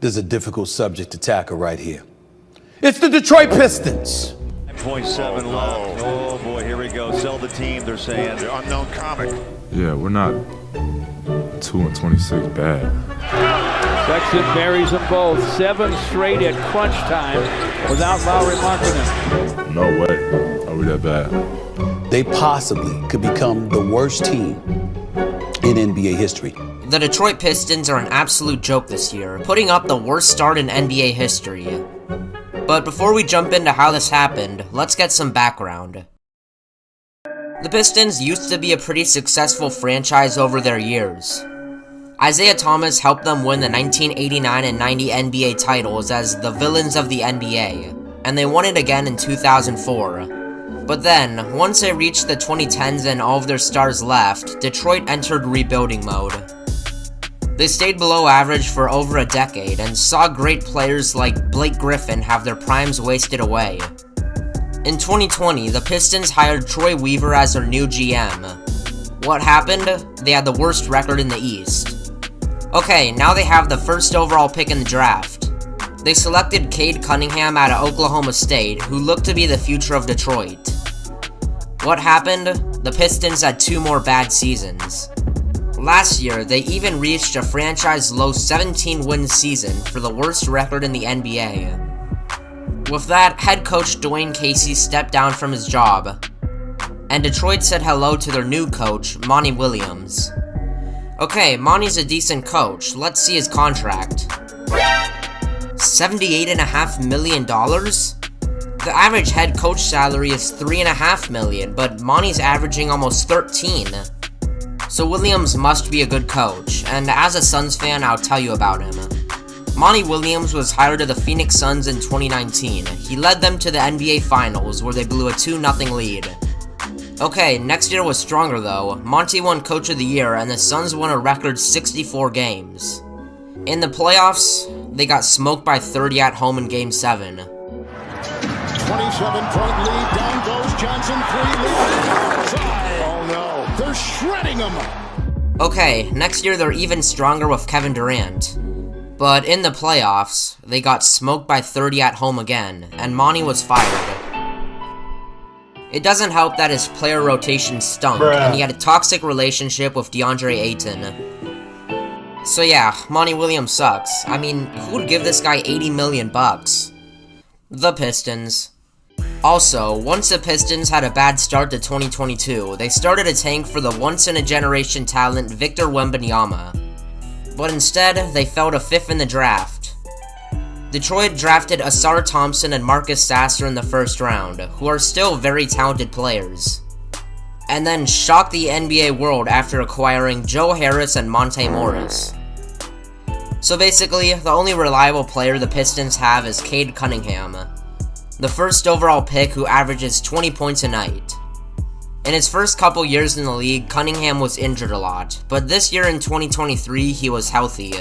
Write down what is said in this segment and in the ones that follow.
there's a difficult subject to tackle right here. It's the Detroit Pistons. 9.7 left. Oh boy, here we go. Sell the team, they're saying. The unknown comic. Yeah, we're not 2-26 bad. Sexton buries them both. 7 straight at crunch time without Lauri Markkanen. No way are we that bad. They possibly could become the worst team in NBA history. The Detroit Pistons are an absolute joke this year, putting up the worst start in NBA history. But before we jump into how this happened, let's get some background. The Pistons used to be a pretty successful franchise over their years. Isaiah Thomas helped them win the 1989 and 90 NBA titles as the villains of the NBA, and they won it again in 2004. But then, once they reached the 2010s and all of their stars left, Detroit entered rebuilding mode. They stayed below average for over a decade and saw great players like Blake Griffin have their primes wasted away. In 2020, the Pistons hired Troy Weaver as their new GM. What happened? They had the worst record in the East. Okay, now they have the first overall pick in the draft. They selected Cade Cunningham out of Oklahoma State, who looked to be the future of Detroit. What happened? The Pistons had 2 more bad seasons. Last year, they even reached a franchise-low 17-win season for the worst record in the NBA. With that, head coach Dwayne Casey stepped down from his job, and Detroit said hello to their new coach, Monty Williams. Okay, Monty's a decent coach. Let's see his contract. $78.5 million? The average head coach salary is $3.5 million, but Monty's averaging almost 13. So Williams must be a good coach, and as a Suns fan, I'll tell you about him. Monty Williams was hired to the Phoenix Suns in 2019. He led them to the NBA Finals, where they blew a 2-0 lead. Okay, next year was stronger though. Monty won Coach of the Year, and the Suns won a record 64 games. In the playoffs, they got smoked by 30 at home in Game 7. 27-point lead. Down goes Johnson. 3 lead. Oh no. They're shredding them. Okay, next year they're even stronger with Kevin Durant. But in the playoffs, they got smoked by 30 at home again, and Monty was fired. It doesn't help that his player rotation stunk, and he had a toxic relationship with DeAndre Ayton. So yeah, Monty Williams sucks. I mean, who would give this guy $80 million? The Pistons. Also, once the Pistons had a bad start to 2022, they started a tank for the once-in-a-generation talent Victor Wembanyama. But instead, they fell to 5th in the draft. Detroit drafted Asar Thompson and Marcus Sasser in the first round, who are still very talented players. And then shocked the NBA world after acquiring Joe Harris and Monte Morris. So basically, the only reliable player the Pistons have is Cade Cunningham, the first overall pick who averages 20 points a night. In his first couple years in the league, Cunningham was injured a lot, but this year in 2023, he was healthy.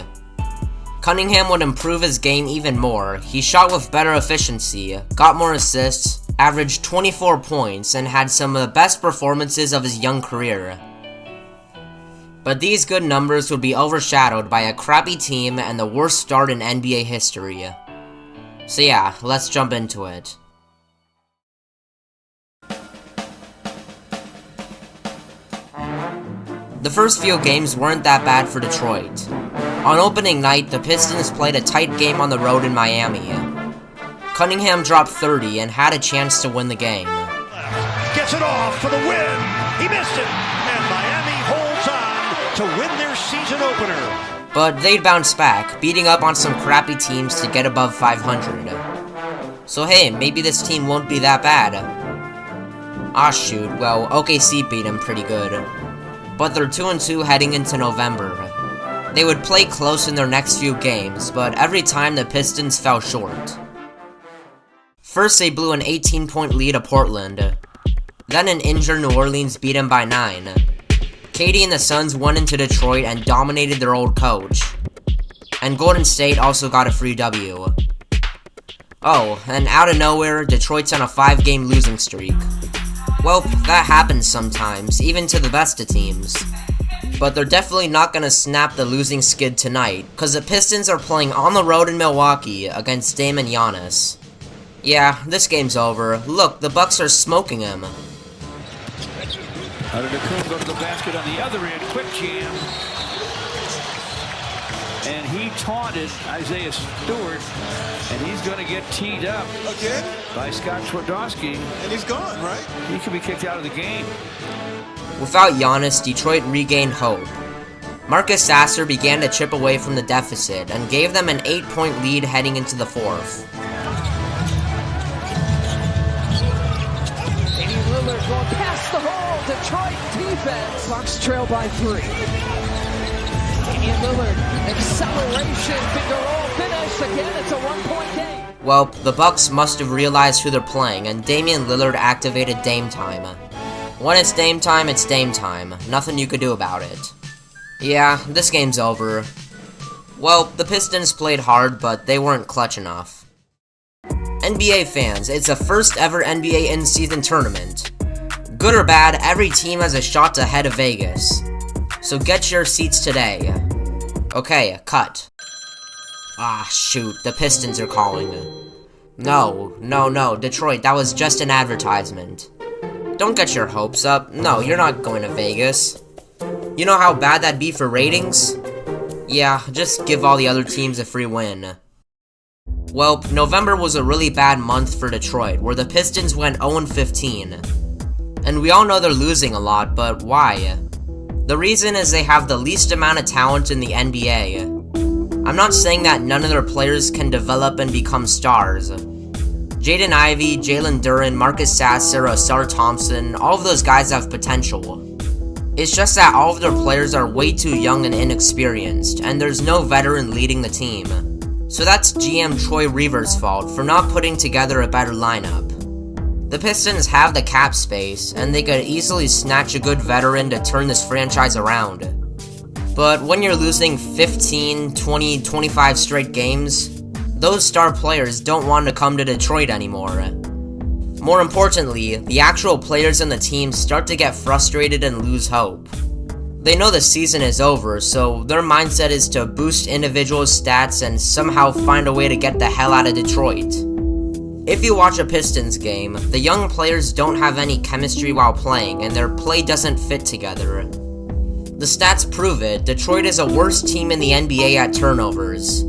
Cunningham would improve his game even more. He shot with better efficiency, got more assists, averaged 24 points, and had some of the best performances of his young career. But these good numbers would be overshadowed by a crappy team and the worst start in NBA history. So yeah, let's jump into it. The first few games weren't that bad for Detroit. On opening night, the Pistons played a tight game on the road in Miami. Cunningham dropped 30 and had a chance to win the game. Gets it off for the win. He missed it. And Miami holds on to win their season opener. But they'd bounce back, beating up on some crappy teams to get above 500. So hey, maybe this team won't be that bad. Ah shoot, well, OKC beat them pretty good. But they're 2-2 heading into November. They would play close in their next few games, but every time the Pistons fell short. First they blew an 18-point lead to Portland. Then an injured New Orleans beat them by 9. KD and the Suns went into Detroit and dominated their old coach. And Golden State also got a free W. Oh, and out of nowhere, Detroit's on a 5-game losing streak. Well, that happens sometimes, even to the best of teams. but they're definitely not gonna snap the losing skid tonight, cause the Pistons are playing on the road in Milwaukee against Dame and Giannis. Yeah, this game's over. Look, the Bucks are smoking him. Antetokounmpo to the basket on the other end, quick jam. And he taunted Isaiah Stewart, and he's going to get teed up Again? by Scott Twardowski. And he's gone, right? He could be kicked out of the game. Without Giannis, Detroit regained hope. Marcus Sasser began to chip away from the deficit and gave them an 8-point lead heading into the fourth. Damian Lillard going past the hole. Detroit defense. Bucks trail by 3. Damian Lillard, acceleration, finger roll finish. Again, it's a 1-point game. Well, the Bucks must have realized who they're playing, and Damian Lillard activated Dame Time. When it's Dame Time, it's Dame Time. Nothing you could do about it. Yeah, this game's over. Well, the Pistons played hard, but they weren't clutch enough. NBA fans, it's the first ever NBA in-season tournament. Good or bad, every team has a shot to head to Vegas. So get your seats today. Okay, cut. Ah, shoot, the Pistons are calling. No, Detroit, that was just an advertisement. Don't get your hopes up. No, you're not going to Vegas. You know how bad that'd be for ratings? Yeah, just give all the other teams a free win. Well, November was a really bad month for Detroit, where the Pistons went 0-15. And we all know they're losing a lot, but why? The reason is they have the least amount of talent in the NBA. I'm not saying that none of their players can develop and become stars. Jaden Ivey, Jalen Duren, Marcus Sasser, Ausar Thompson, all of those guys have potential. It's just that all of their players are way too young and inexperienced, and there's no veteran leading the team. So that's GM Troy Reaver's fault for not putting together a better lineup. The Pistons have the cap space, and they could easily snatch a good veteran to turn this franchise around. But when you're losing 15, 20, 25 straight games, those star players don't want to come to Detroit anymore. More importantly, the actual players in the team start to get frustrated and lose hope. They know the season is over, so their mindset is to boost individual stats and somehow find a way to get the hell out of Detroit. If you watch a Pistons game, the young players don't have any chemistry while playing, and their play doesn't fit together. The stats prove it. Detroit is a worse team in the NBA at turnovers.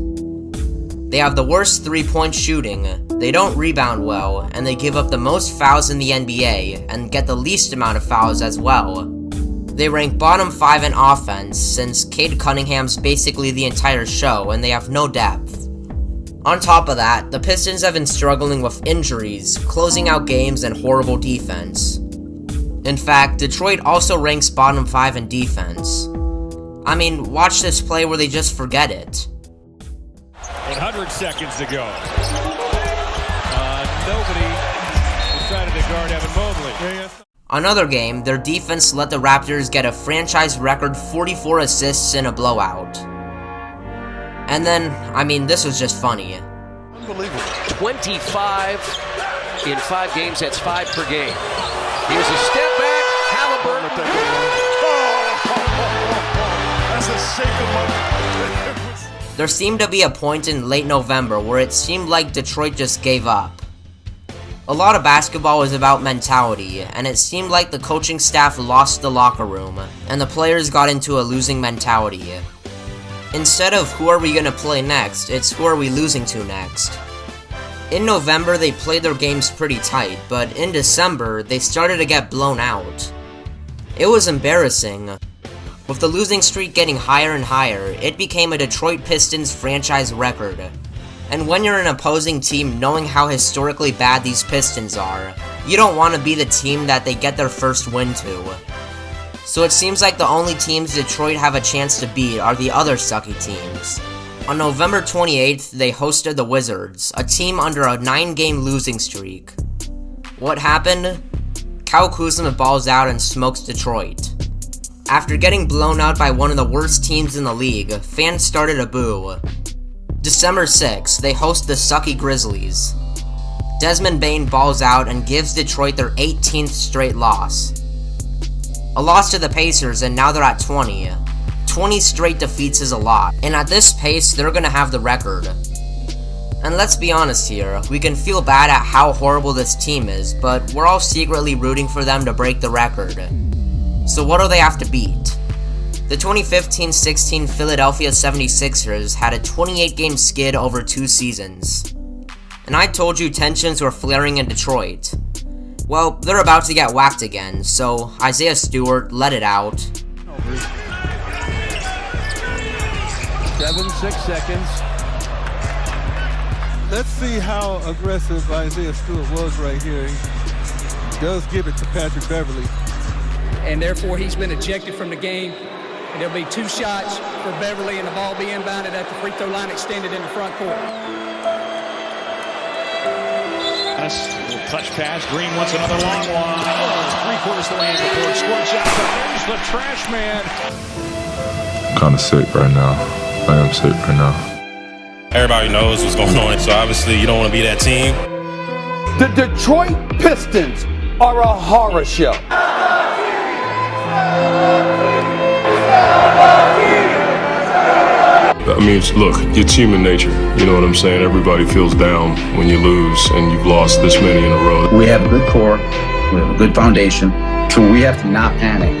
They have the worst three-point shooting, they don't rebound well, and they give up the most fouls in the NBA, and get the least amount of fouls as well. They rank bottom 5 in offense, since Cade Cunningham's basically the entire show, and they have no depth. On top of that, the Pistons have been struggling with injuries, closing out games, and horrible defense. In fact, Detroit also ranks bottom 5 in defense. I mean, watch this play where they just forget it. 100 seconds to go. Nobody decided to guard Evan Mobley. Another game, their defense let the Raptors get a franchise record 44 assists in a blowout. And then, I mean, this was just funny. Unbelievable. 25 in 5 games, that's 5 per game. Here's a step back, Halliburton. That's a shake of money. There seemed to be a point in late November where it seemed like Detroit just gave up. A lot of basketball is about mentality, and it seemed like the coaching staff lost the locker room, and the players got into a losing mentality. Instead of who are we gonna play next, it's who are we losing to next. In November, they played their games pretty tight, but in December, they started to get blown out. It was embarrassing. With the losing streak getting higher and higher, it became a Detroit Pistons franchise record. And when you're an opposing team knowing how historically bad these Pistons are, you don't want to be the team that they get their first win to. So it seems like the only teams Detroit have a chance to beat are the other sucky teams. On November 28th, they hosted the Wizards, a team under a 9-game losing streak. What happened? Kyle Kuzma balls out and smokes Detroit. After getting blown out by one of the worst teams in the league, fans started to boo. December 6th, they host the sucky Grizzlies. Desmond Bane balls out and gives Detroit their 18th straight loss. A loss to the Pacers, and now they're at 20. 20 straight defeats is a lot, and at this pace, they're gonna have the record. And let's be honest here, we can feel bad at how horrible this team is, but we're all secretly rooting for them to break the record. So what do they have to beat? The 2015-16 Philadelphia 76ers had a 28-game skid over 2 seasons. And I told you tensions were flaring in Detroit. Well, they're about to get whacked again, so Isaiah Stewart let it out. 7-6 seconds. Let's see how aggressive Isaiah Stewart was right here. He does give it to Patrick Beverly. And therefore he's been ejected from the game. And there'll be 2 shots for Beverly and the ball be inbounded at the free throw line extended in the front court. Nice little touch pass. Green wants another long one. Three-quarters the way in before it scored shot. There's the trash man. I'm kind of sick right now. I am sick right now. Everybody knows what's going on, so obviously you don't want to be that team. The Detroit Pistons are a horror show. I mean, look, it's human nature. You know what I'm saying? Everybody feels down when you lose, and you've lost this many in a row. We have a good core. We have a good foundation. So we have to not panic.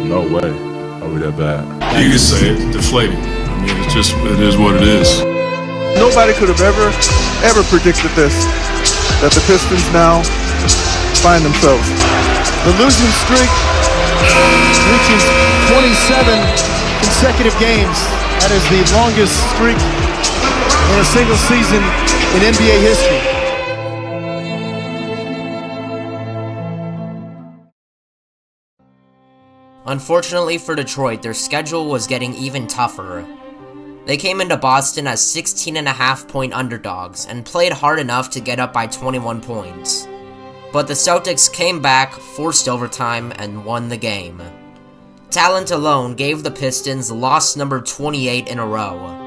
No way. Are we that bad? You can say it, deflating. I mean, it is what it is. Nobody could have ever predicted this, that the Pistons now find themselves. The losing streak reaches 27 consecutive games. That is the longest streak in a single season in NBA history. Unfortunately for Detroit, their schedule was getting even tougher. They came into Boston as 16.5-point underdogs and played hard enough to get up by 21 points. But the Celtics came back, forced overtime, and won the game. Talent alone gave the Pistons loss number 28 in a row.